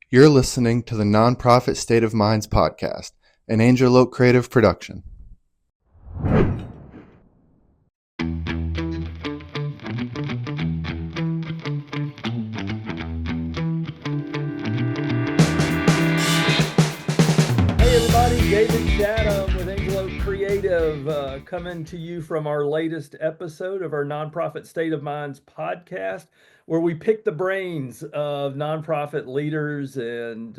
You're listening to the Nonprofit State of Minds podcast, an Angel Oak Creative production. Hey everybody, David Chatham with Angel Oak Creative coming to you from our latest episode of our Nonprofit State of Minds podcast, where we pick the brains of nonprofit leaders and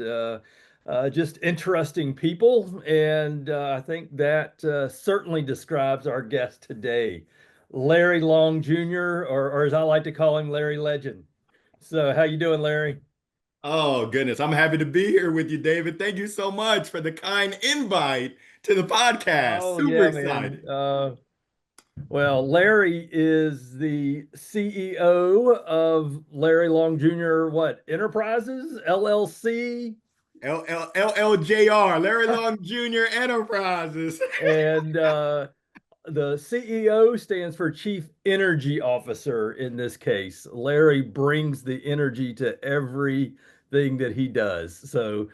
just interesting people. And I think that certainly describes our guest today, Larry Long Jr., or as I like to call him, Larry Legend. So how you doing, Larry? Oh, goodness. I'm happy to be here with you, David. Thank you so much for the kind invite to the podcast. Oh Super yeah, man. excited. Well, Larry is the CEO of Larry Long Jr. What Enterprises LLC, LLJR, Larry Long Jr. Enterprises. and the CEO stands for Chief Energy Officer in this case. Larry brings the energy to everything that he does. So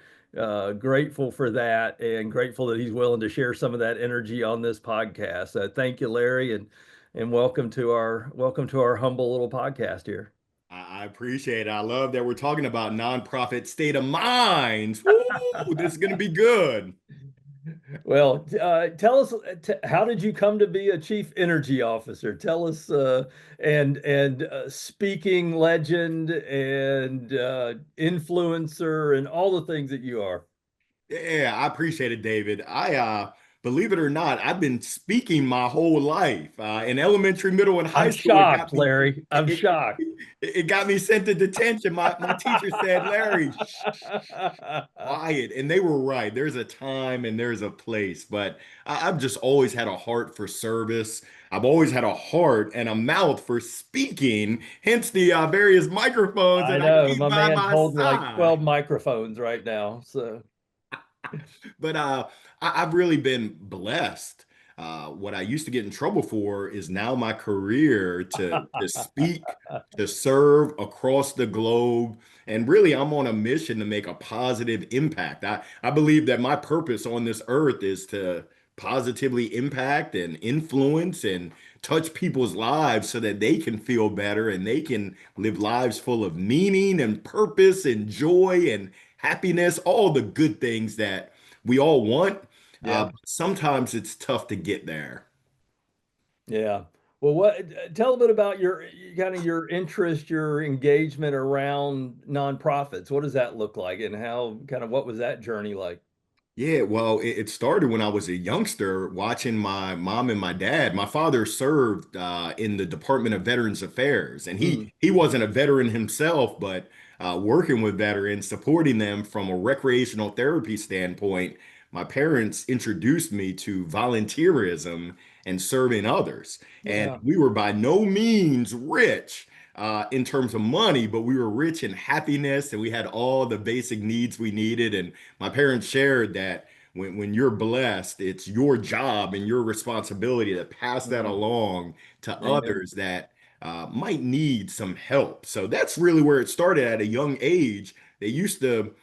grateful for that and grateful that he's willing to share some of that energy on this podcast. Thank you, Larry, and welcome to our humble little podcast here. I appreciate it. I love that we're talking about nonprofit state of minds. Woo, this is going to be good. Well, tell us, how did you come to be a chief energy officer? Tell us, and speaking legend and influencer and all the things that you are. Yeah, I appreciate it, David. Believe it or not, I've been speaking my whole life. In elementary, middle, and high I'm school, it shocked, got me Larry. I'm shocked. it got me sent to detention. My teacher said, Larry, shh, shh, shh, quiet. And they were right. There's a time and there's a place. But I've just always had a heart for service. I've always had a heart and a mouth for speaking, hence the various microphones I that I know keep my by man's my holding like side. 12 microphones right now. So, But I've really been blessed. What I used to get in trouble for is now my career to speak, to serve across the globe. And really, I'm on a mission to make a positive impact. I believe that my purpose on this earth is to positively impact and influence and touch people's lives so that they can feel better and they can live lives full of meaning and purpose and joy and happiness, all the good things that we all want. yeah. But sometimes it's tough to get there. Yeah. Well, tell a bit about your kind of your interest, your engagement around nonprofits. What does that look like, and how kind of what was that journey like? Yeah, well, it started when I was a youngster watching my mom and my dad. My father served in the Department of Veterans Affairs, and Hmm. he wasn't a veteran himself, but working with veterans, supporting them from a recreational therapy standpoint, my parents introduced me to volunteerism and serving others. And Yeah. we were by no means rich in terms of money, but we were rich in happiness and we had all the basic needs we needed. And my parents shared that when you're blessed, it's your job and your responsibility to pass that Mm. along to Amen. others that might need some help. So that's really where it started at a young age. They used to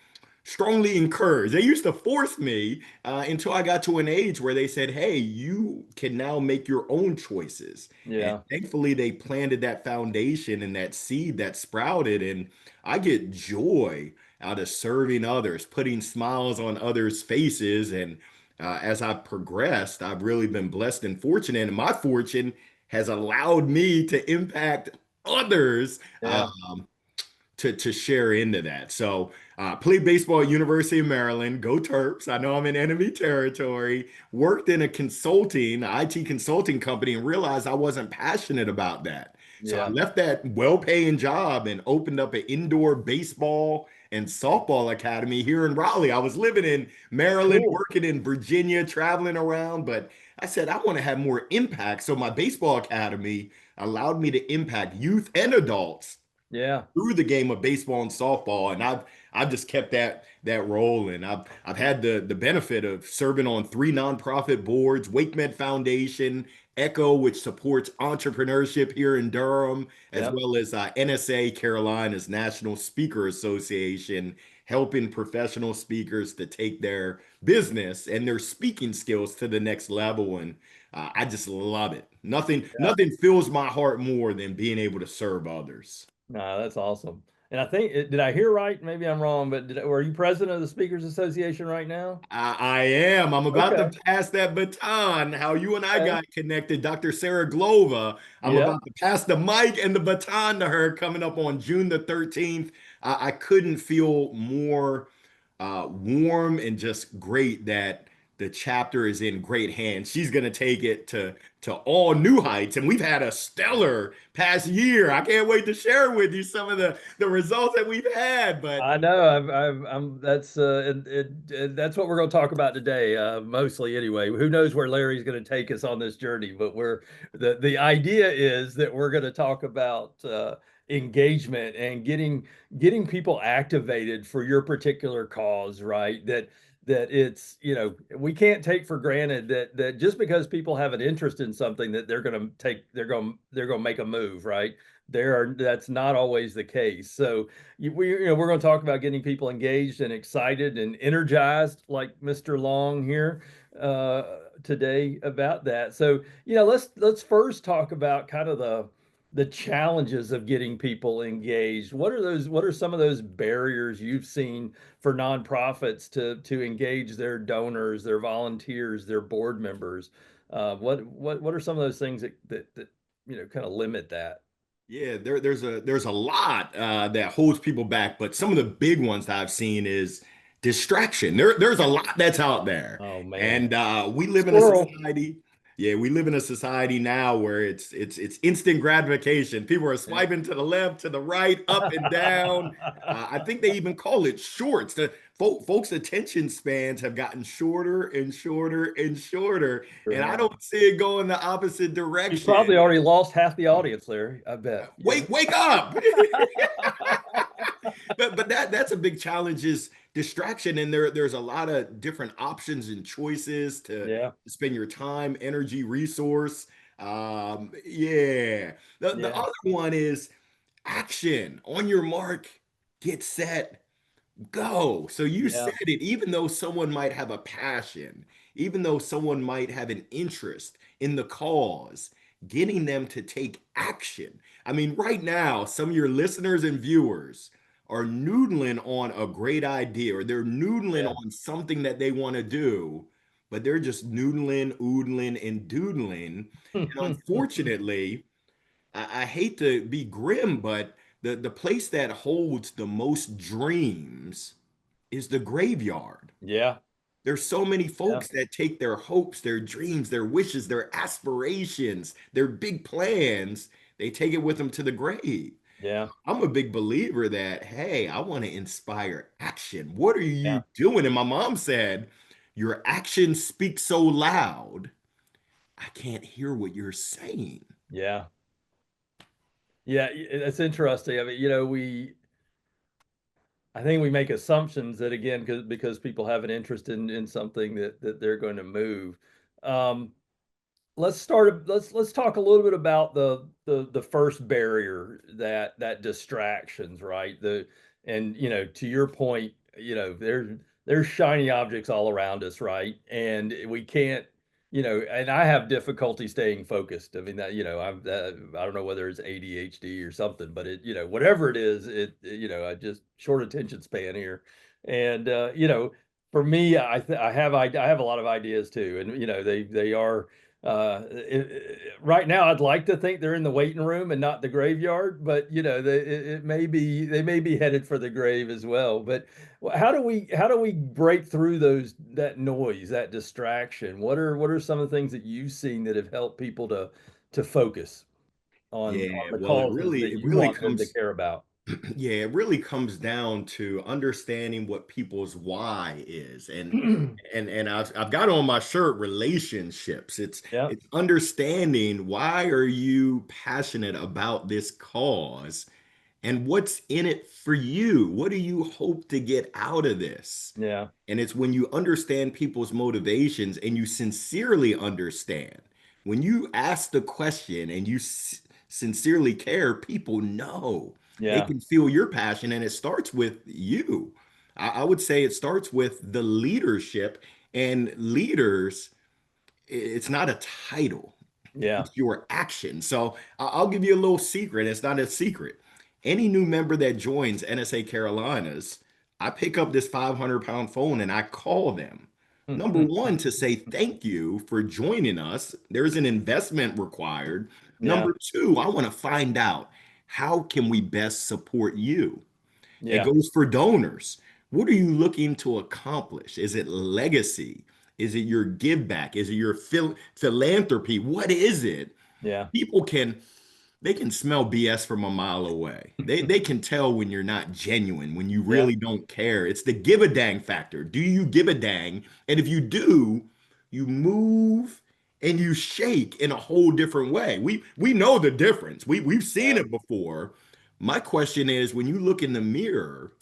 strongly encourage. They used to force me until I got to an age where they said, "Hey, you can now make your own choices." And Yeah. thankfully, they planted that foundation and that seed that sprouted. And I get joy out of serving others, putting smiles on others' faces. And as I've progressed, I've really been blessed and fortunate. And my fortune has allowed me to impact others. Yeah. To share into that. So played baseball at University of Maryland. Go Terps. I know I'm in enemy territory. Worked in a consulting, IT consulting company and realized I wasn't passionate about that. So I Yeah. left that well-paying job and opened up an indoor baseball and softball academy here in Raleigh. I was living in Maryland, Cool. working in Virginia, traveling around, but I said I want to have more impact. So my baseball academy allowed me to impact youth and adults Yeah. through the game of baseball and softball, and I've just kept that role, and I've had the benefit of serving on three nonprofit boards: Wake Med Foundation, Echo, which supports entrepreneurship here in Durham, as Yep. well as NSA, Carolina's National Speaker Association. helping professional speakers to take their business and their speaking skills to the next level. And I just love it. Nothing fills my heart more than being able to serve others. No, that's awesome. And I think, did I hear right? Maybe I'm wrong, but were you president of the Speakers Association right now? I am. I'm about to Okay. pass that baton. How you and I Okay. got connected, Dr. Sarah Glova. I'm Yeah. about to pass the mic and the baton to her coming up on June the 13th. I couldn't feel more warm and just great that the chapter is in great hands. She's going to take it to all new heights, and we've had a stellar past year. I can't wait to share with you some of the results that we've had. But I know. That's that's what we're going to talk about today, mostly anyway. Who knows where Larry's going to take us on this journey? But the idea is that we're going to talk about engagement and getting people activated for your particular cause, right? That it's, we can't take for granted that just because people have an interest in something that they're going to make a move, right? That's not always the case. So we're going to talk about getting people engaged and excited and energized, like Mr. Long here uh, today about that. So let's first talk about kind of the challenges of getting people engaged. What are some of those barriers you've seen for nonprofits to engage their donors, their volunteers, their board members? What are some of those things that kind of limit that? yeah, there's a lot that holds people back, but some of the big ones that I've seen is distraction. There's a lot that's out there, Oh man. and we live in a Squirrel. society. Yeah, we live in a society now where it's instant gratification. People are Yeah. swiping to the left, to the right, up and down. I think they even call it shorts. The folks' attention spans have gotten shorter and shorter and shorter, Sure and I have. don't see it going the opposite You probably direction. already lost half the audience, Larry. I bet. Wake up. But that's a big challenge is distraction, and there's a lot of different options and choices to Yeah. spend your time, energy, resource. Yeah. The Yeah. other one is action. On your mark, get set, go. So you Yeah. said it, even though someone might have a passion, even though someone might have an interest in the cause, getting them to take action. I mean, right now, some of your listeners and viewers are noodling on a great idea, or they're noodling Yeah. on something that they want to do, but they're just noodling, oodling, and doodling. And unfortunately, I hate to be grim, but the place that holds the most dreams is the graveyard. Yeah. There's so many Yeah. folks that take their hopes, their dreams, their wishes, their aspirations, their big plans, they take it with them to the grave. Yeah. I'm a big believer that, hey, I want to inspire action. What are Yeah. you doing? And my mom said, your actions speak so loud, I can't hear what you're saying. Yeah. Yeah. That's interesting. I mean, I think we make assumptions that again, because people have an interest in something that they're going to move. Um, let's talk a little bit about the first barrier, that distractions, right? And to your point, there's shiny objects all around us, right? And we can't, and I have difficulty staying focused. I mean, that, I don't know whether it's ADHD or something, but whatever it is, I just short attention span here. And for me, I have a lot of ideas too, and they are right now I'd like to think they're in the waiting room and not the graveyard, but they may be headed for the grave as well. But how do we break through that noise, that distraction? What are some of the things that you've seen that have helped people to focus on Yeah, the well, causes that it you really want them to comes care about? yeah, it really comes down to understanding what people's why is. And I've got on my shirt relationships. Yeah. It's understanding why are you passionate about this cause and what's in it for you? What do you hope to get out of this? Yeah. And it's when you understand people's motivations and you sincerely understand. When you ask the question and you sincerely care, people know. They Yeah. can feel your passion, and it starts with you. I would say it starts with the leadership, and leaders, it's not a title, Yeah. it's your action. So I'll give you a little secret. It's not a secret. Any new member that joins NSA Carolinas, I pick up this 500-pound phone and I call them. Number one, to say thank you for joining us. There's an investment required. Yeah. Number two, I want to find out how can we best support you? It Yeah. goes for donors. What are you looking to accomplish? Is it legacy? Is it your give back? Is it your philanthropy? What is it? Yeah. People can they can smell BS from a mile away. They can tell when you're not genuine, when you Yeah. really don't care. It's the give a dang factor. Do you give a dang? And if you do, you move and you shake in a whole different way. We know the difference. We've seen Yeah. it before. My question is, when you look in the mirror,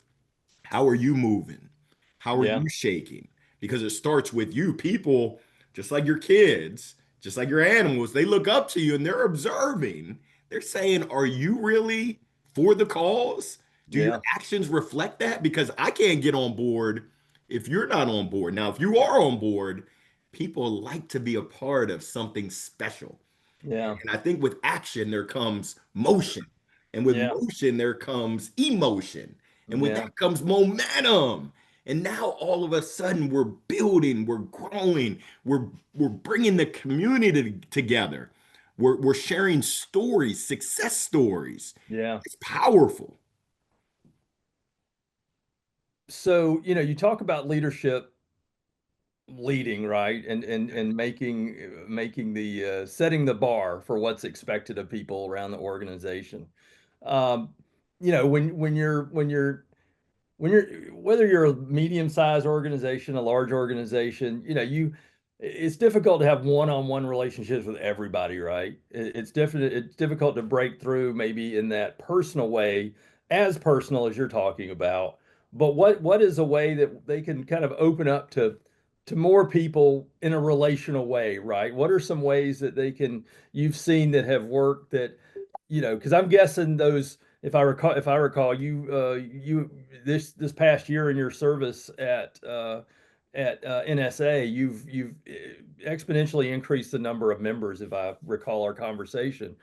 how are you moving? How are Yeah. you shaking? Because it starts with you. People, just like your kids, just like your animals, they look up to you and they're observing. They're saying, are you really for the cause? Do your Yeah. actions reflect that? Because I can't get on board if you're not on board. Now, if you are on board, people like to be a part of something special. Yeah. And I think with action, there comes motion. And with Yeah. motion, there comes emotion. And with Yeah. that comes momentum. And now all of a sudden we're building, we're growing, we're bringing the community together. We're sharing stories, success stories. Yeah. It's powerful. So, you talk about leadership leading, right? And making the setting the bar for what's expected of people around the organization. Um, when you're whether you're a medium-sized organization, a large organization, it's difficult to have one-on-one relationships with everybody, right? It's difficult to break through maybe in that personal way, as personal as you're talking about. But what is a way that they can kind of open up to more people in a relational way, right? What are some ways that you've seen that have worked that, because I'm guessing those, if I recall, you this past year in your service at NSA, you've exponentially increased the number of members, if I recall our conversation.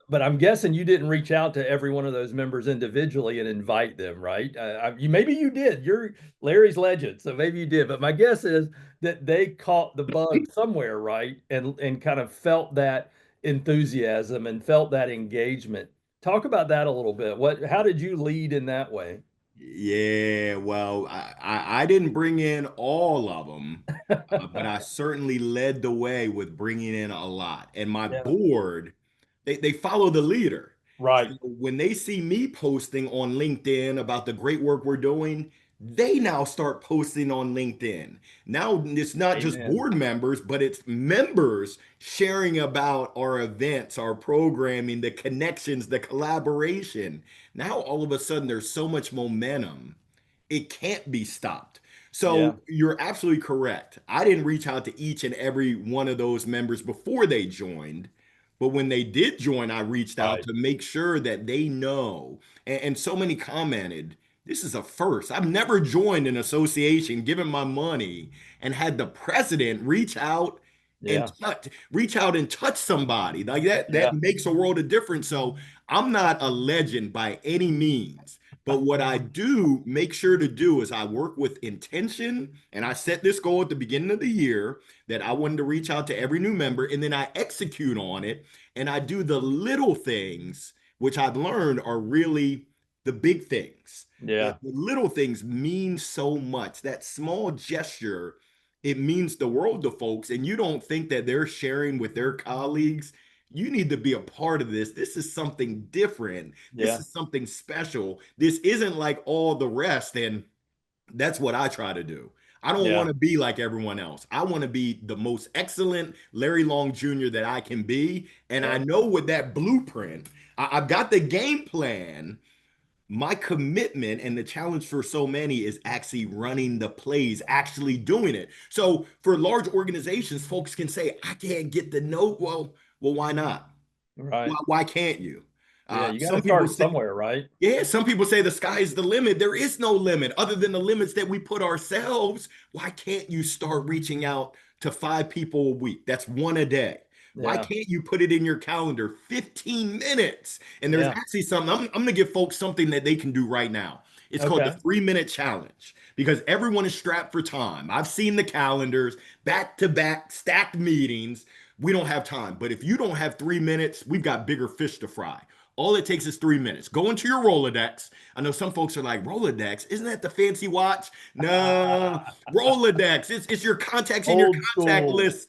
But I'm guessing you didn't reach out to every one of those members individually and invite them, right? Maybe you did. You're Larry's legend, so maybe you did. But my guess is that they caught the bug somewhere, right? And kind of felt that enthusiasm and felt that engagement. Talk about that a little bit. How did you lead in that way? Yeah, well, I didn't bring in all of them, but I certainly led the way with bringing in a lot. And my Yeah, board, they follow the leader. So right. when they see me posting on LinkedIn about the great work we're doing, they now start posting on LinkedIn. Now it's not just Amen. board members, but it's members sharing about our events, our programming, the connections, the collaboration. Now all of a sudden there's so much momentum, it can't be stopped. Yeah, So you're absolutely correct. I didn't reach out to each and every one of those members before they joined. But when they did join, I reached out right. to make sure that they know. And so many commented, this is a first. I've never joined an association, given my money, and had the president Yeah, reach out and touch somebody. Like that yeah, makes a world of difference. So I'm not a legend by any means. But what I do make sure to do is I work with intention, and I set this goal at the beginning of the year that I wanted to reach out to every new member, and then I execute on it, and I do the little things, which I've learned are really the big things. The, yeah, the little things mean so much. That small gesture, it means the world to folks, and you don't think that they're sharing with their colleagues. You need to be a part of this. This is something different. This yeah, is something special. This isn't like all the rest. And that's what I try to do. I don't yeah, want to be like everyone else. I want to be the most excellent Larry Long Jr. that I can be. And I yeah, know with that blueprint, I've got the game plan. My commitment and the challenge for so many is actually running the plays, actually doing it. So for large organizations, folks can say, I can't get the note. Well, why not? right. Why can't you? Yeah, you got to Some people start say, somewhere, right? yeah, some people say the sky is the limit. There is no limit other than the limits that we put ourselves. Why can't you start reaching out to 5 people a week? That's one a day. Why Yeah. can't you put it in your calendar 15 minutes? And there's Yeah. actually something, I'm going to give folks something that they can do right now. It's called the Okay. 3 minute challenge because everyone is strapped for time. I've seen the calendars, back to back, stacked meetings. We don't have time. But if you don't have 3 minutes, we've got bigger fish to fry. All it takes is 3 minutes. Go into your Rolodex. I know some folks are like, Rolodex, isn't that the fancy watch? No, Rolodex. It's your contacts in your Old contact school. list.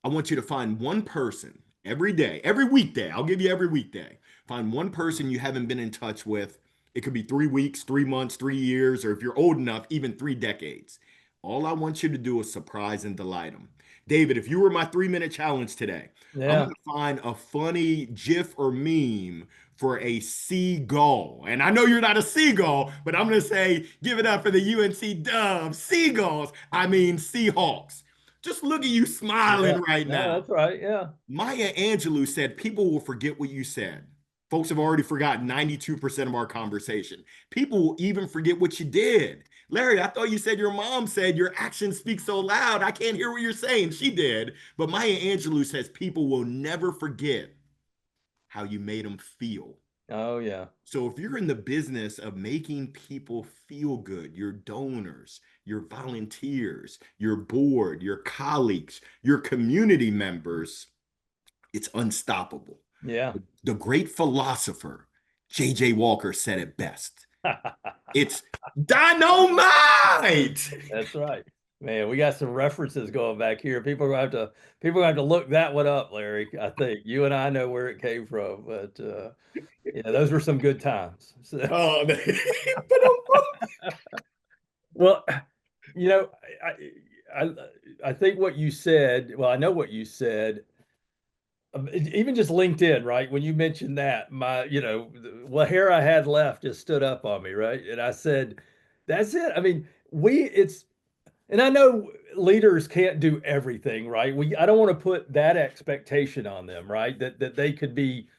I want you to find one person every day, every weekday. I'll give you every weekday. Find one person you haven't been in touch with. It could be 3 weeks, 3 months, 3 years, or if you're old enough, even 3 decades. All I want you to do is surprise and delight them. David, if you were my 3 minute challenge today, I'm going Yeah. to find a funny GIF or meme for a seagull. And I know you're not a seagull, but I'm going to say, give it up for the UNC Dubs. Seagulls, I mean Seahawks. Just look at you Yeah. smiling right No, now. that's right. Yeah. Maya Angelou said, people will forget what you said. Folks have already forgotten 92% of our conversation. People will even forget what you did. Larry, I thought you said your mom said your actions speak so loud. I can't hear what you're saying. She did. But Maya Angelou says people will never forget how you made them feel. Oh, yeah. So if you're in the business of making people feel good, your donors, your volunteers, your board, your colleagues, your community members, it's unstoppable. Yeah. The great philosopher J.J. Walker said it best. It's dynamite. That's right. Man, we got some references going back here. People are gonna have to look that one up, Larry. I think you and I know where it came from, but yeah, those were some good times. So, Oh, well, you know, I I think what you said, well, I know what you said, even just LinkedIn, right? When you mentioned that, what hair I had left just stood up on me, right? And I said, that's it. I mean, and I know leaders can't do everything, right? I don't want to put that expectation on them, right? That they could be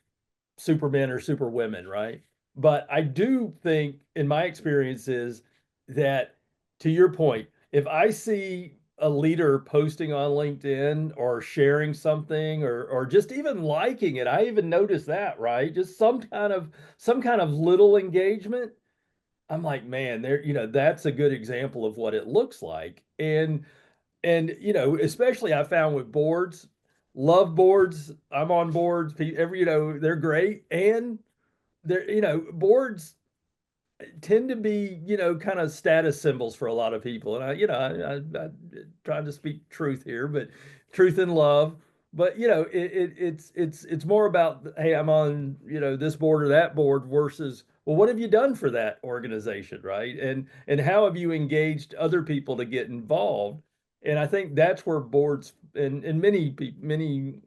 supermen or superwomen, right? But I do think, in my experiences, that to your point, if I see a leader posting on LinkedIn or sharing something or just even liking it, I even notice that, right? Just some kind of little engagement. I'm like, man, that's a good example of what it looks like. And especially I found with boards, love boards. I'm on boards. They're great, and boards tend to be, kind of status symbols for a lot of people. And I trying to speak truth here, but truth and love. But it's more about, hey, I'm on, this board or that board versus, well, what have you done for that organization, right? And how have you engaged other people to get involved? And I think that's where boards and many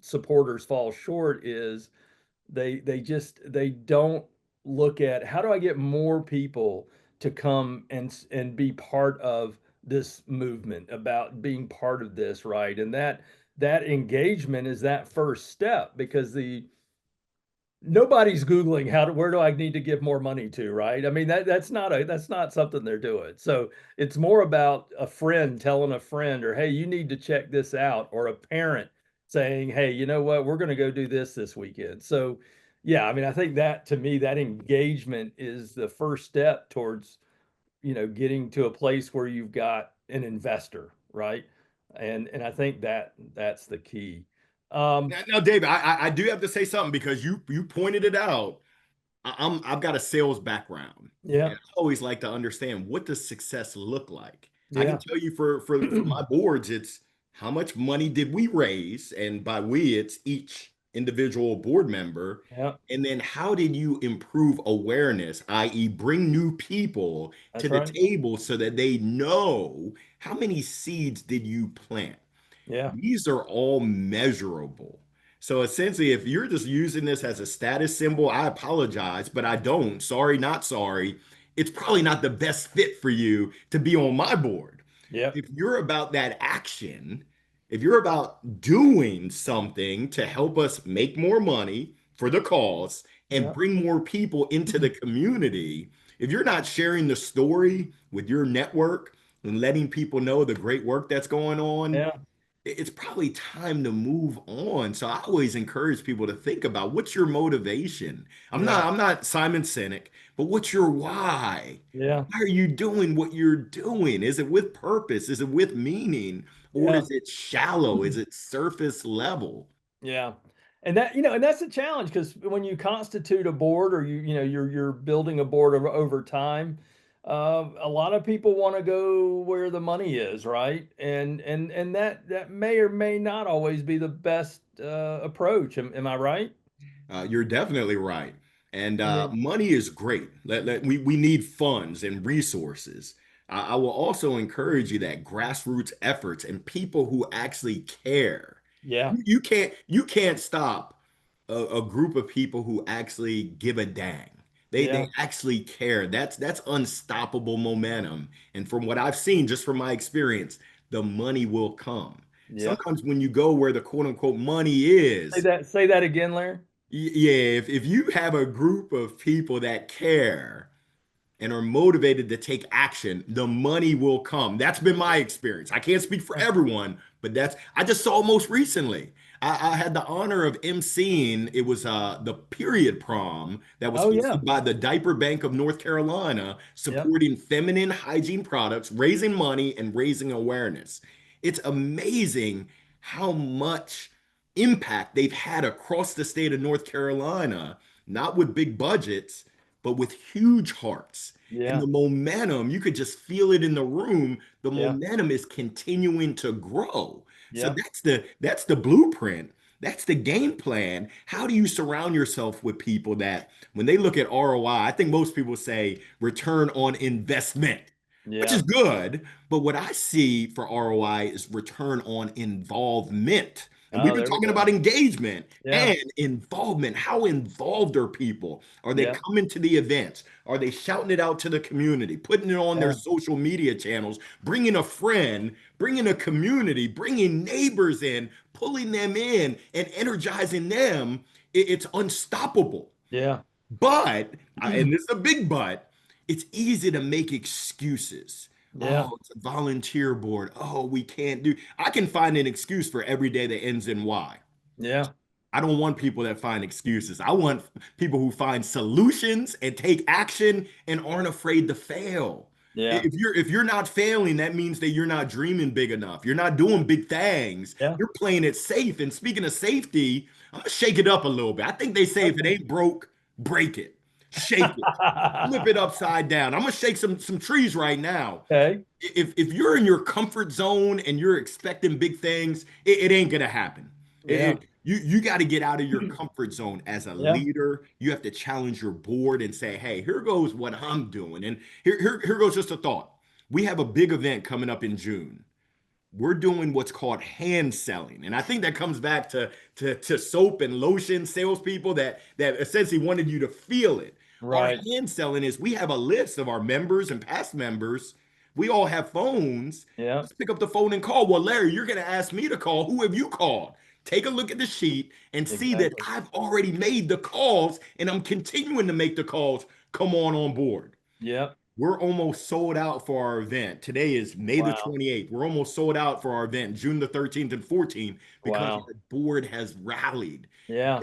supporters fall short is they don't look at how do I get more people to come and be part of this movement about being part of this, right? And that engagement is that first step because the nobody's googling where do I need to give more money to, right? I mean that's not something they're doing. So it's more about a friend telling a friend, or hey, you need to check this out, or a parent saying, hey, you know what, we're going to go do this weekend. So yeah, I mean, I think that to me, that engagement is the first step towards getting to a place where you've got an investor, right? And I think that's the key. now, David, I do have to say something because you pointed it out. I've got a sales background, and Yeah. I always like to understand what does success look like. I can Yeah. tell you for my boards, it's how much money did we raise, and by we, it's each individual board member, Yeah. and then how did you improve awareness, i.e., bring new people to That's the right. table so that they know how many seeds did you plant. Yeah. These are all measurable. So essentially, if you're just using this as a status symbol, I apologize, but I don't. Sorry, not sorry. It's probably not the best fit for you to be on my board. Yep. If you're about that action, if you're about doing something to help us make more money, for the cause and Yeah. bring more people into the community, if you're not sharing the story with your network and letting people know the great work that's going on, Yeah. it's probably time to move on. So I always encourage people to think about what's your motivation. Yeah. I'm not Simon Sinek, but what's your why? Yeah. Why are you doing what you're doing? Is it with purpose? Is it with meaning? Or Yeah. is it shallow? Is it surface level? Yeah. And that, and that's a challenge because when you constitute a board or you're building a board over time, a lot of people want to go where the money is, right? And that may or may not always be the best approach. Am I right? You're definitely right. And I mean, money is great. We need funds and resources. I will also encourage you that grassroots efforts and people who actually care. yeah, You can't stop a group of people who actually give a dang. They yeah, actually care. That's unstoppable momentum. And from what I've seen, just from my experience, the money will come. yeah. Sometimes when you go where the quote unquote money is, Say that again, Larry. yeah, if you have a group of people that care and are motivated to take action, the money will come. That's been my experience. I can't speak for everyone, but I just saw most recently. I had the honor of emceeing. It was the period prom that was Oh yeah. hosted by the Diaper Bank of North Carolina, Yep. supporting feminine hygiene products, raising money, and raising awareness. It's amazing how much impact they've had across the state of North Carolina, not with big budgets, but with huge hearts. And Yeah. the momentum, you could just feel it in the room. The Yeah. momentum is continuing to grow. So Yeah. that's the blueprint. That's the game plan. How do you surround yourself with people that when they look at ROI, I think most people say return on investment, which Yeah. is good. But what I see for ROI is return on involvement. And we've Oh, been there we talking about go. engagement Yeah. and involvement. How involved are people? Are they Yeah. coming to the events? Are they shouting it out to the community, putting it on their Yeah. social media channels, bringing a friend, bringing a community, bringing neighbors in, pulling them in, and energizing them? It's unstoppable. Yeah. But, and this is a big but, it's easy to make excuses. Yeah. Oh, it's a volunteer board. Oh, we can't do. I can find an excuse for every day that ends in Y. Yeah. I don't want people that find excuses. I want people who find solutions and take action and aren't afraid to fail. Yeah. If you're not failing, that means that you're not dreaming big enough. You're not doing big things. Yeah. You're playing it safe. And speaking of safety, I'm gonna shake it up a little bit. I think they say if it Okay. ain't broke, break it. Shake it. Flip it upside down. I'm gonna shake some trees right now. Okay. If you're in your comfort zone and you're expecting big things, it ain't gonna happen. Yeah. You got to get out of your comfort zone as a Yeah. leader. You have to challenge your board and say, "Hey, here goes what I'm doing." And here goes just a thought. We have a big event coming up in June. We're doing what's called hand selling, and I think that comes back to soap and lotion salespeople that essentially wanted you to feel it. Our Right. hand selling is we have a list of our members and past members. We all have phones. Yeah. Just pick up the phone and call. Well, Larry, you're going to ask me to call. Who have you called? Take a look at the sheet and see that Exactly. I've already made the calls and I'm continuing to make the calls. Come on board. Yeah. We're almost sold out for our event. Today is May the Wow. 28th. We're almost sold out for our event, June the 13th and 14th, because Wow. the board has rallied. Yeah.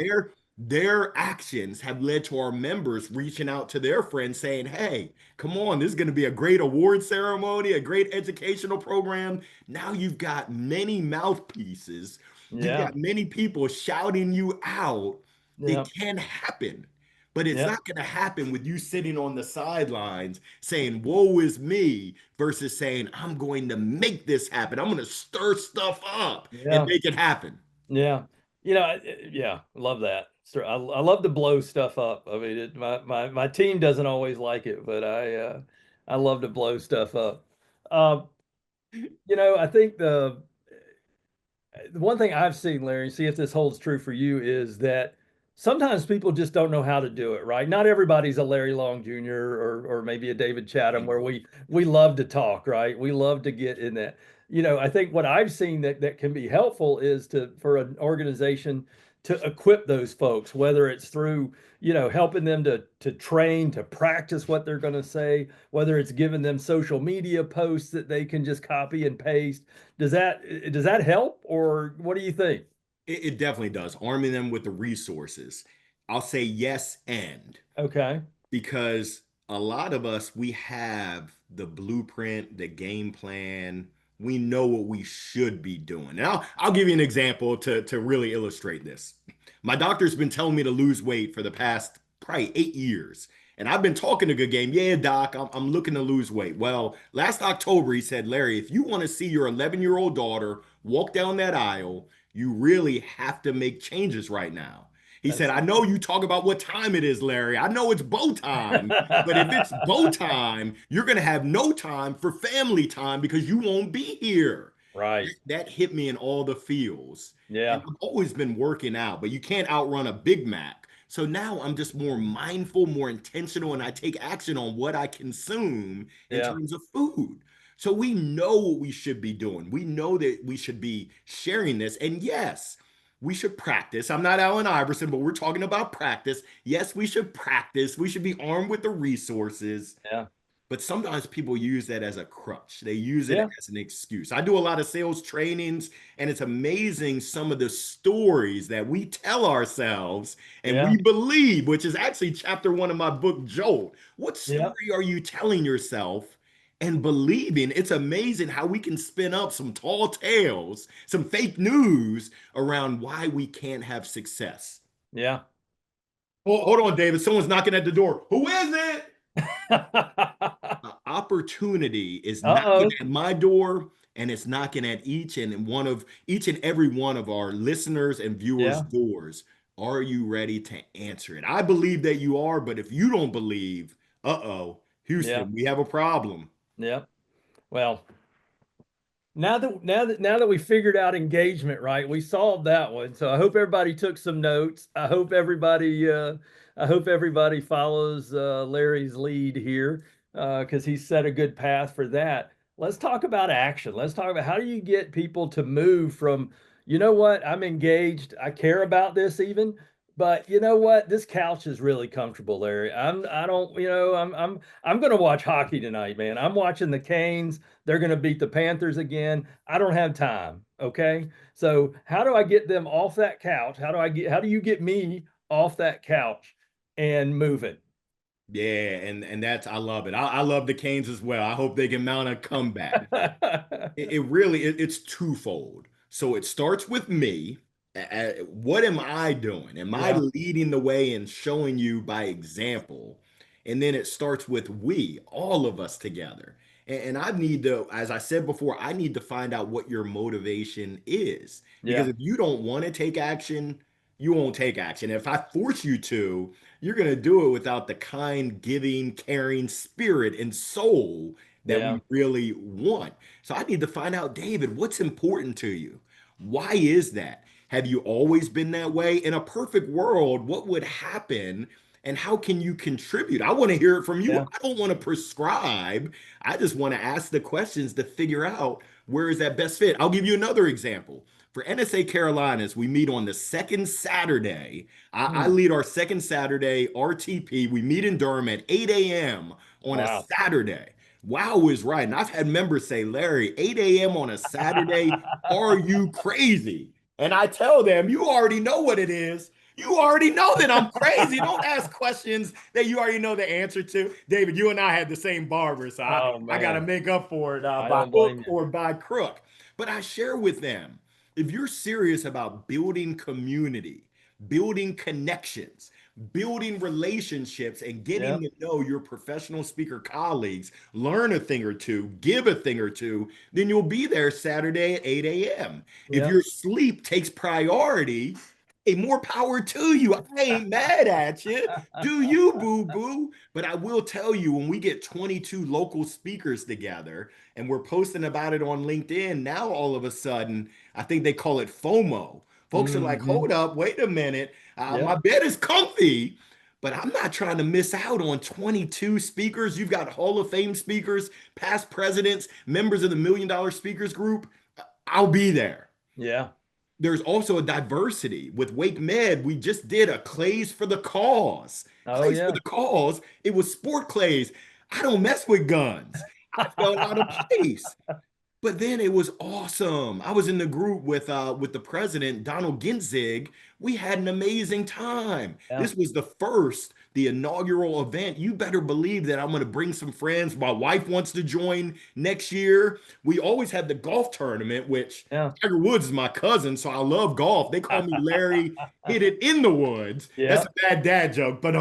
Their actions have led to our members reaching out to their friends saying, "Hey, come on, this is going to be a great award ceremony, a great educational program." Now you've got many mouthpieces, you've Yeah. got many people shouting you out. Yeah. It can happen. But it's Yeah. not going to happen with you sitting on the sidelines saying, "Woe is me," versus saying, "I'm going to make this happen. I'm going to stir stuff up and Yeah. make it happen." Yeah. Yeah. Love that. So I love to blow stuff up. I mean, my team doesn't always like it, but I love to blow stuff up. Uh, I think the one thing I've seen, Larry, see if this holds true for you, is that sometimes people just don't know how to do it, right? Not everybody's a Larry Long Jr. or maybe a David Chatham where we love to talk, right? We love to get in that. I think what I've seen that can be helpful is for an organization to equip those folks, whether it's through, helping them to train, to practice what they're going to say, whether it's giving them social media posts that they can just copy and paste. Does that help, or what do you think? It definitely does. Arming them with the resources. I'll say yes, and Okay. because a lot of us, we have the blueprint, the game plan. We know what we should be doing. And I'll give you an example to really illustrate this. My doctor's been telling me to lose weight for the past probably 8 years. And I've been talking a good game. Yeah, doc, I'm looking to lose weight. Well, last October, he said, Larry, if you want to see your 11-year-old daughter walk down that aisle, you really have to make changes right now. He said, That's I know you talk about what time it is, Larry. I know it's bow time, but if it's bow time, you're going to have no time for family time because you won't be here. right. That hit me in all the feels. And Yeah. I've always been working out, but you can't outrun a Big Mac. So now I'm just more mindful, more intentional, and I take action on what I consume in Yeah. terms of food. So we know what we should be doing. We know that we should be sharing this. And yes, we should practice. I'm not Allen Iverson, but we're talking about practice. Yes, we should practice. We should be armed with the resources. Yeah. But sometimes people use that as a crutch. They use it Yeah. as an excuse. I do a lot of sales trainings, and it's amazing some of the stories that we tell ourselves and Yeah. we believe, which is actually chapter 1 of my book, Jolt. What Yeah. story are you telling yourself and believing? It's amazing how we can spin up some tall tales, some fake news around why we can't have success. Yeah. Hold on, David. Someone's knocking at the door. Who is it? Opportunity is knocking Uh-oh. at my door, and it's knocking at each and every one of our listeners and viewers' Yeah. doors. Are you ready to answer it? I believe that you are, but if you don't believe, uh-oh, Yeah. Houston, we have a problem. Yeah. Well, now that we figured out engagement, right? We solved that one. So I hope everybody took some notes. I hope everybody follows Larry's lead here, because he set a good path for that. Let's talk about action. Let's talk about, how do you get people to move from, you know what, I'm engaged, I care about this even, but you know what, this couch is really comfortable, Larry. I don't, I'm going to watch hockey tonight, man. I'm watching the Canes. They're going to beat the Panthers again. I don't have time. Okay. So how do I get them off that couch? How do you get me off that couch and moving? Yeah, and that's I love it. I love the Canes as well. I hope they can mount a comeback. It's twofold. So it starts with me. What am I doing? Am I Yeah. leading the way and showing you by example? And then it starts with we, all of us together. And I need to, as I said before, I need to find out what your motivation is. Because Yeah. if you don't want to take action, you won't take action. If I force you to, you're going to do it without the kind, giving, caring spirit and soul that Yeah. we really want. So I need to find out, David, what's important to you? Why is that? Have you always been that way? In a perfect world, what would happen and how can you contribute? I want to hear it from you. Yeah. I don't want to prescribe. I just want to ask the questions to figure out where is that best fit. I'll give you another example. For NSA Carolinas, we meet on the second Saturday. I Hmm. lead our second Saturday RTP. We meet in Durham at 8 a.m. on a Wow. Saturday. Wow is right. And I've had members say, Larry, 8 a.m. on a Saturday, are you crazy? And I tell them, you already know what it is. You already know that I'm crazy. Don't ask questions that you already know the answer to. David, you and I had the same barber, so Oh I got to man, make up for it I by don't hook blame you. or by crook. But I share with them, if you're serious about building community, building connections, building relationships, and getting Yeah. to know your professional speaker colleagues, learn a thing or two, give a thing or two, then you'll be there Saturday at 8 a.m. If Yeah. your sleep takes priority, hey, more power to you. I ain't mad at you. Do you, boo boo? But I will tell you, when we get 22 local speakers together and we're posting about it on LinkedIn, now all of a sudden, I think they call it FOMO. Folks are like, Hmm. hold up, wait a minute. My Yep. bed is comfy, but I'm not trying to miss out on 22 speakers. You've got Hall of Fame speakers, past presidents, members of the $1 Million Speakers Group. I'll be there. Yeah. there's also a diversity with Wake Med. We just did a clays for the cause. Oh Clays for yeah. the cause. It was sport clays. I don't mess with guns. I felt out of place. But then it was awesome. I was in the group with the president, Donald Ginzig. We had an amazing time. Yeah. This was the inaugural event. You better believe that I'm going to bring some friends. My wife wants to join next year. We always had the golf tournament, which Yeah. Tiger Woods is my cousin, so I love golf. They call me Larry Hit It in the Woods. That's Yeah. a bad dad joke, but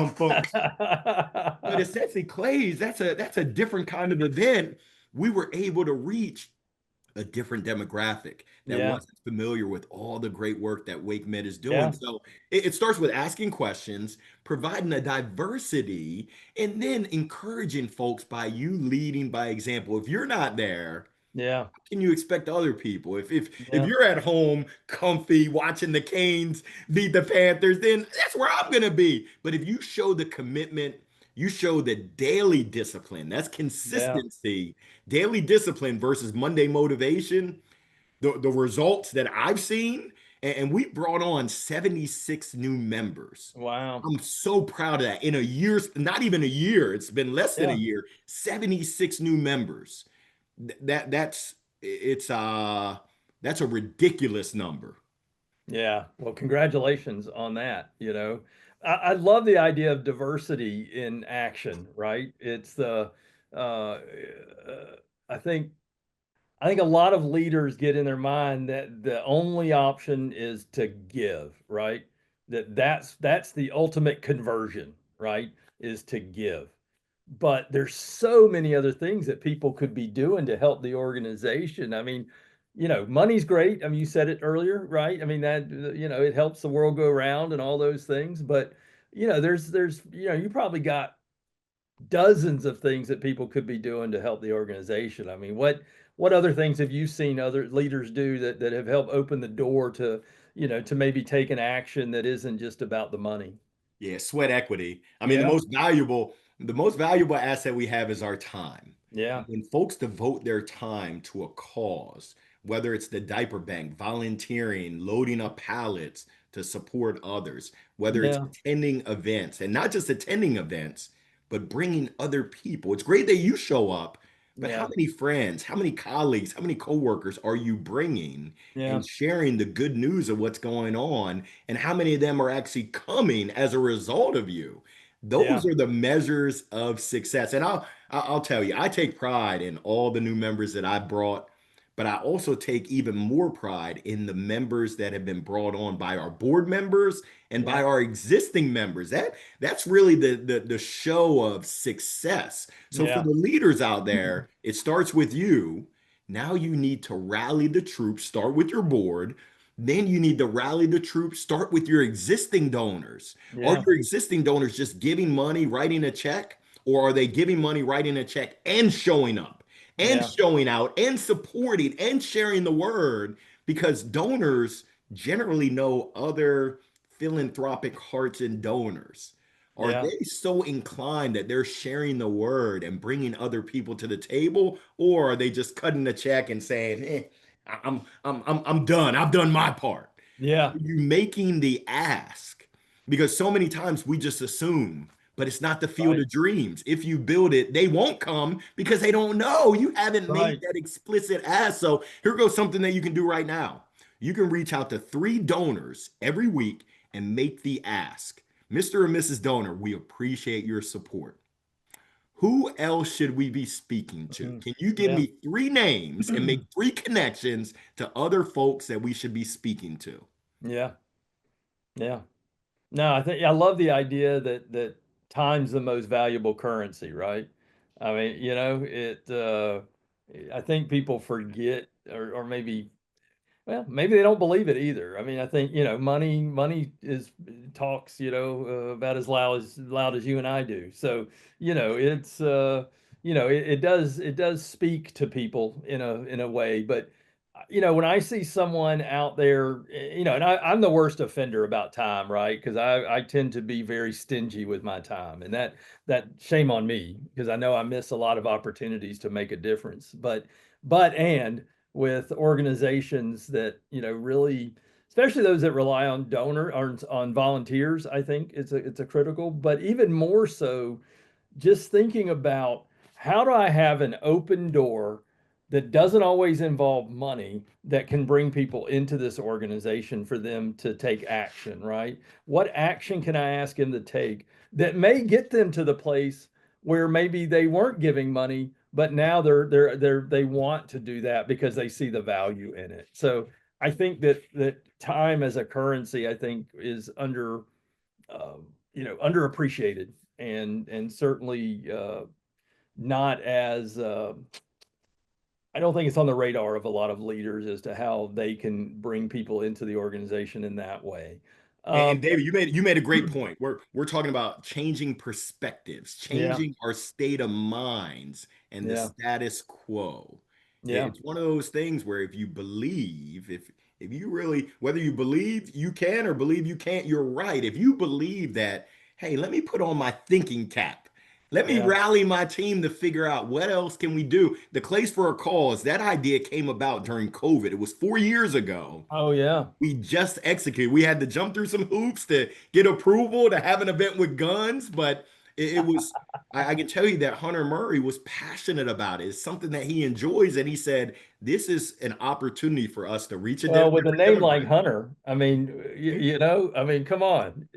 but essentially clays, that's a different kind of event. We were able to reach a different demographic that Yeah. wasn't familiar with all the great work that Wake Med is doing. Yeah. So it starts with asking questions, providing a diversity, and then encouraging folks by you leading by example. If you're not there, Yeah. how can you expect other people? If Yeah. you're at home, comfy, watching the Canes beat the Panthers, then that's where I'm gonna be. But if you show the commitment, you show the daily discipline, that's Yeah. consistency, daily discipline versus Monday motivation, the results that I've seen, and we brought on 76 new members. Wow. I'm so proud of that. In a year, not even a year, it's been less than a Yeah. year, 76 new members. That's it's that's a ridiculous number. Yeah. Well, congratulations on that. I love the idea of diversity in action, right? It's uh, uh, I think I think a lot of leaders get in their mind that the only option is to give, right? That's the ultimate conversion, right? Is to give. But there's so many other things that people could be doing to help the organization. I mean, money's great. I mean, you said it earlier, right? I mean, that, it helps the world go around and all those things. But, you probably got dozens of things that people could be doing to help the organization. I mean, what other things have you seen other leaders do that have helped open the door to maybe take an action that isn't just about the money? Yeah, sweat equity. I mean, Yeah. the most valuable asset we have is our time. Yeah. When folks devote their time to a cause, whether it's the diaper bank, volunteering, loading up pallets to support others, whether it's Yeah. attending events, and not just attending events, but bringing other people. It's great that you show up, but how Yeah. many friends, how many colleagues, how many coworkers are you bringing Yeah. and sharing the good news of what's going on? And how many of them are actually coming as a result of you? Those Yeah. are the measures of success. And I'll tell you, I take pride in all the new members that I brought, but I also take even more pride in the members that have been brought on by our board members and Yeah. by our existing members. That's really the show of success. So for Yeah. the leaders out there, it starts with you. Now you need to rally the troops, start with your board. Then you need to rally the troops, start with your existing donors. Are Yeah. your existing donors just giving money, writing a check? Or are they giving money, writing a check, and showing up, and Yeah. showing out, and supporting, and sharing the word? Because donors generally know other philanthropic hearts and donors. Are Yeah. they so inclined that they're sharing the word and bringing other people to the table, or are they just cutting the check and saying, I'm done. I've done my part. Yeah. You making the ask, because so many times we just assume, but it's not the field Right. of dreams. If you build it, they won't come because they don't know. You haven't made Right. that explicit ask. So here goes something that you can do right now. You can reach out to 3 donors every week and make the ask. Mr. or Mrs. Donor, we appreciate your support. Who else should we be speaking to? Mhm. Can you give Yeah. me 3 names and make 3 connections to other folks that we should be speaking to? Yeah. Yeah. No, I think I love the idea that time's the most valuable currency, right? I mean, I think people forget or maybe well, maybe they don't believe it either. I mean, I think, money is talks, about as loud as you and I do. So, it's it does speak to people in a way, but when I see someone out there, and I'm the worst offender about time, right? Because I tend to be very stingy with my time, and that shame on me because I know I miss a lot of opportunities to make a difference. But and with organizations that really especially those that rely on donor or on volunteers, I think it's a critical, but even more so, just thinking about how do I have an open door that doesn't always involve money that can bring people into this organization for them to take action, right? What action can I ask them to take that may get them to the place where maybe they weren't giving money, but now they want to do that because they see the value in it. So I think that time as a currency, I think, is underappreciated and certainly not as I don't think it's on the radar of a lot of leaders as to how they can bring people into the organization in that way. And David, you made a great point. We're talking about changing perspectives, Yeah, changing our state of minds and the yeah, status quo. yeah. It's one of those things where if you believe, if you really, whether you believe you can or believe you can't, you're right. If you believe that, hey, let me put on my thinking cap. Let me Yeah. rally my team to figure out what else can we do. The Clays for a Cause, that idea came about during COVID. It was 4 years ago. Oh yeah. We just executed. We had to jump through some hoops to get approval to have an event with guns, but it was, I can tell you that Hunter Murray was passionate about it. It's something that he enjoys. And he said, this is an opportunity for us to reach a Well, different with a name like demographic. Hunter, I mean, I mean, come on.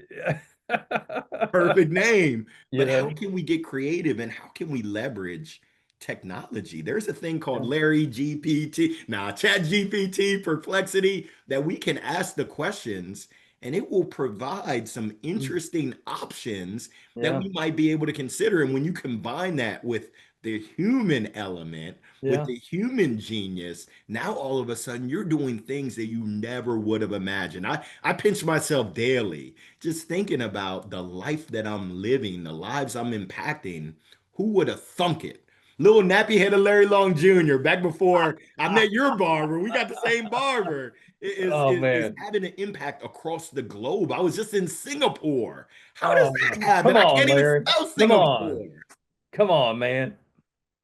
Perfect name. You But how know, can we get creative and how can we leverage technology? There's a thing called yeah. Larry GPT, Chat GPT, Perplexity, that we can ask the questions and it will provide some Mm, interesting options that yeah, we might be able to consider. And when you combine that with the human element, with yeah. the human genius, now all of a sudden you're doing things that you never would have imagined. I pinch myself daily just thinking about the life that I'm living, the lives I'm impacting. Who would have thunk it? Little nappy headed Larry Long Jr. back before I met your barber. We got the same barber. Oh Is man. having an impact across the globe. I was just in Singapore. How does Oh, that happen? come I on, can't even Larry. spell Come on. Singapore. Come on, man.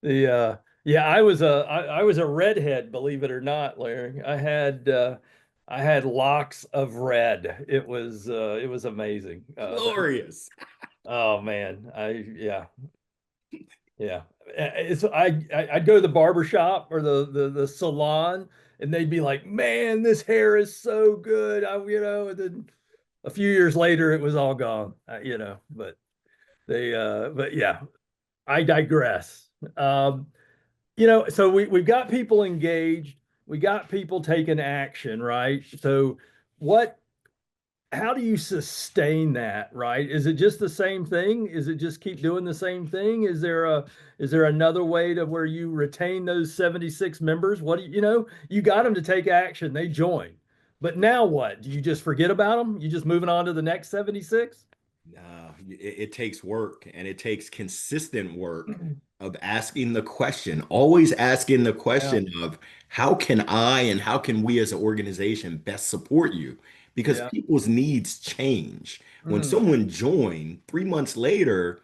The yeah, I was a redhead, believe it or not, Larry. I had locks of red. It was amazing. Glorious. Oh man, yeah. It's I'd go to the barber shop or the salon, and they'd be like, "Man, this hair is so good." And then a few years later, it was all gone. But yeah, I digress. So we've got people engaged, we got people taking action, right? So what how do you sustain that, right? Is it just the same thing? Is it just keep doing the same thing? Is there another way to where you retain those 76 members? What do you got them to take action, they join. But now what? Do you just forget about them? You just moving on to the next 76? It takes work and it takes consistent work of asking the question, always asking the Yeah, question of how can I and how can we as an organization best support you? Because yeah. people's needs change. When Mm, someone joined 3 months later,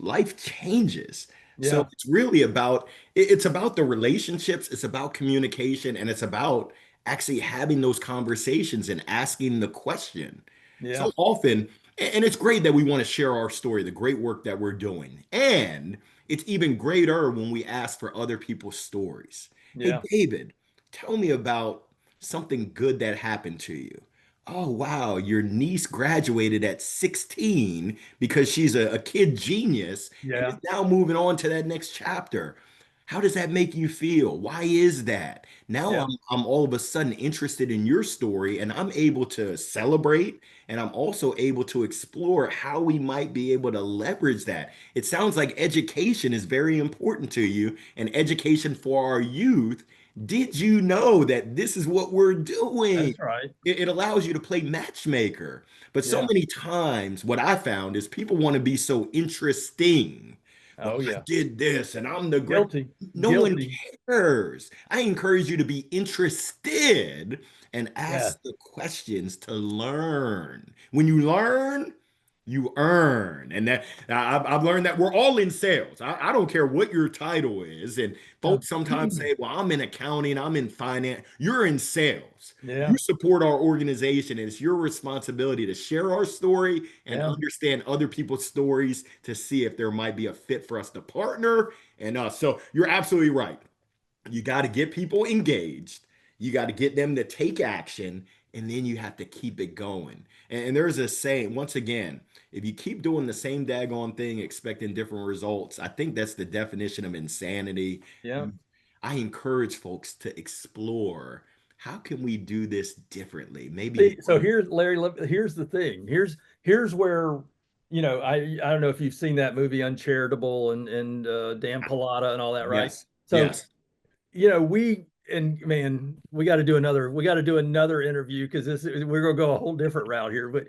life changes. So yeah, it's really about it's about the relationships, it's about communication, and it's about actually having those conversations and asking the question. yeah, So often, and it's great that we want to share our story, the great work that we're doing. And it's even greater when we ask for other people's stories. Hey, yeah, David, tell me about something good that happened to you. Oh, wow, your niece graduated at 16 because she's a kid genius and is yeah, now moving on to that next chapter. How does that make you feel? Why is that? Now yeah, I'm all of a sudden interested in your story and I'm able to celebrate and I'm also able to explore how we might be able to leverage that. It sounds like education is very important to you and education for our youth. Did you know that this is what we're doing? that's right. It allows you to play matchmaker. But so Yeah. many times, what I found is people want to be so interesting. Well, Oh I yeah. did this and I'm the great. Guilty. No one Guilty. cares. I encourage you to be interested and Yeah. ask the questions to learn. When you learn, you earn. And that I've learned that we're all in sales. I don't care what your title is. And Yeah. folks sometimes say, well, I'm in accounting, I'm in finance. You're in sales. Yeah. You support our organization, and it's your responsibility to share our story and Yeah. understand other people's stories to see if there might be a fit for us to partner and us. So you're absolutely right. You got to get people engaged. You got to get them to take action, and then you have to keep it going. And there's a saying, once again, if you keep doing the same daggone thing, expecting different results, I think that's the definition of insanity. Yeah. I encourage folks to explore how can we do this differently? Maybe See, so here's Larry, here's the thing. Here's where, I don't know if you've seen that movie Uncharitable and Dan Pallotta and all that, right? yes, So, yes. we got to do another interview because we're gonna go a whole different route here. But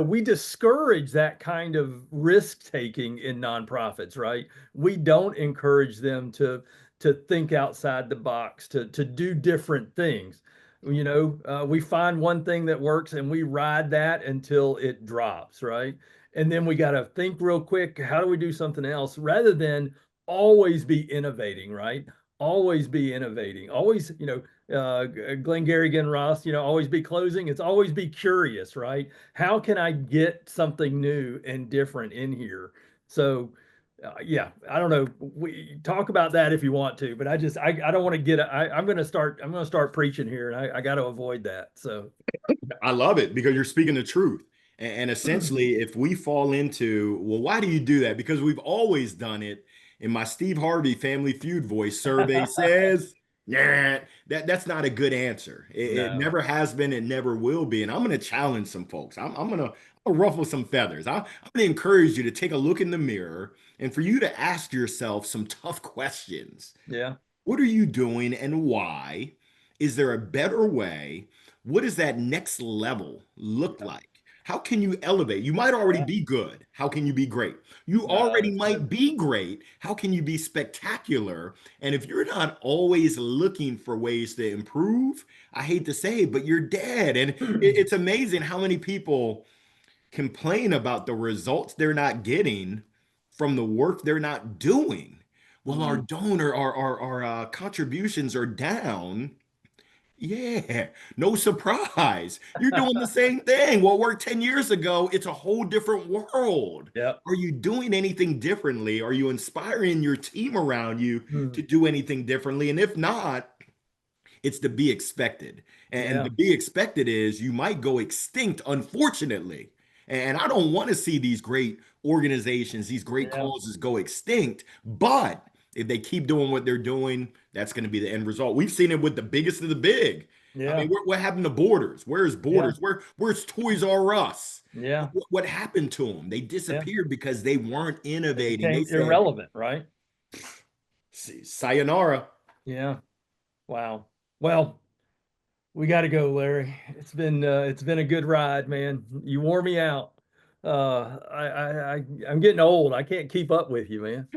we discourage that kind of risk taking in nonprofits, right? We don't encourage them to think outside the box, to do different things. We find one thing that works and we ride that until it drops, right? And then we got to think real quick, how do we do something else rather than always be innovating, right? Always be innovating. Always, Glenn Ross, always be closing. It's always be curious, right? How can I get something new and different in here? So, yeah, I don't know. We talk about that if you want to, but I don't want to I'm going to start preaching here, and I got to avoid that. So, I love it because you're speaking the truth. And essentially, if we fall into, well, why do you do that? Because we've always done it. In my Steve Harvey Family Feud voice, survey says, yeah, that's not a good answer. It no, never has been, it never will be. And I'm going to challenge some folks. I'm going to ruffle some feathers. I'm going to encourage you to take a look in the mirror and for you to ask yourself some tough questions. yeah, What are you doing and why? Is there a better way? What does that next level look like? How can you elevate? You might already yeah, be good. How can you be great? You no, already that's might good. be great. How can you be spectacular? And if you're not always looking for ways to improve, I hate to say it, but you're dead. And it's amazing how many people complain about the results they're not getting from the work they're not doing. Well, our Mhm. donor, our contributions are down. Yeah, no surprise. You're doing the same thing. What worked 10 years ago, it's a whole different world. Yep. Are you doing anything differently? Are you inspiring your team around you to Mm. do anything differently? And if not, it's to be expected. And Yeah. to be expected is you might go extinct, unfortunately. And I don't want to see these great organizations, these great Yeah. causes go extinct. But if they keep doing what they're doing, that's going to be the end result. We've seen it with the biggest of the big. I mean, Yeah. what happened to Borders? Where's Yeah. Borders? Where's Toys R Us? Yeah. What happened to them? They Yeah. disappeared because they weren't They innovating. They became said, irrelevant, right? sayonara. Yeah. Wow. Well, we got to go, Larry. It's been a good ride, man. You wore me out. I'm getting old. I can't keep up with you, man.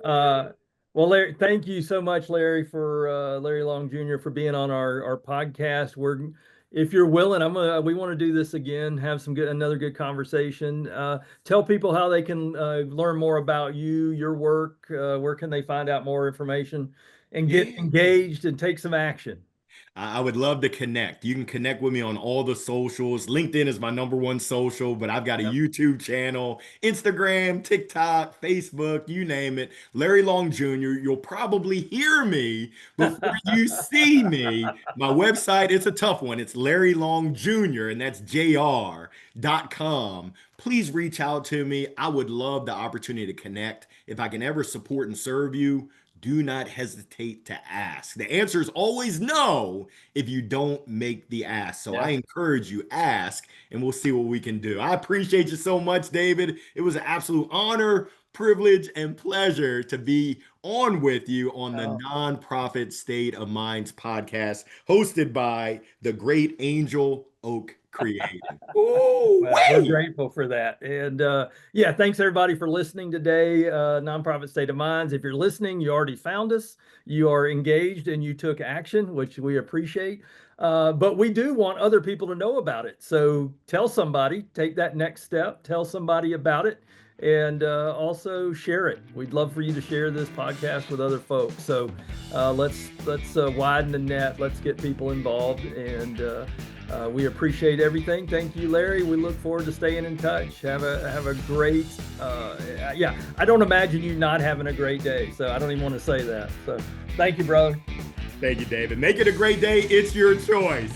Uh, well, Larry, thank you so much, Larry, for Larry Long Jr. for being on our podcast. If you're willing, we want to do this again, have another good conversation. Tell people how they can learn more about you, your work. Where can they find out more information and get Yeah. engaged and take some action? I would love to connect. You can connect with me on all the socials. LinkedIn is my number one social, but I've got a Yep. YouTube channel, Instagram, TikTok, Facebook, you name it. Larry Long Jr. You'll probably hear me before you see me. My website, it's a tough one. It's Larry Long Jr., and that's JR.com. Please reach out to me. I would love the opportunity to connect. If I can ever support and serve you, do not hesitate to ask. The answer is always no if you don't make the ask. So I Yeah. encourage you, ask, and we'll see what we can do. I appreciate you so much, David. It was an absolute honor, privilege, and pleasure to be on with you on the Oh, Nonprofit State of Minds podcast, hosted by the great Angel Oak creating. Ooh, Well, we're grateful for that. And yeah, thanks everybody for listening today. Nonprofit State of Minds. If you're listening, you already found us. You are engaged and you took action, which we appreciate. But we do want other people to know about it. So tell somebody, take that next step, tell somebody about it, and also share it. We'd love for you to share this podcast with other folks. So let's widen the net. Let's get people involved, and we appreciate everything. Thank you, Larry. We look forward to staying in touch. Have a great, yeah, I don't imagine you not having a great day. So I don't even want to say that. So thank you, brother. Thank you, David. Make it a great day. It's your choice.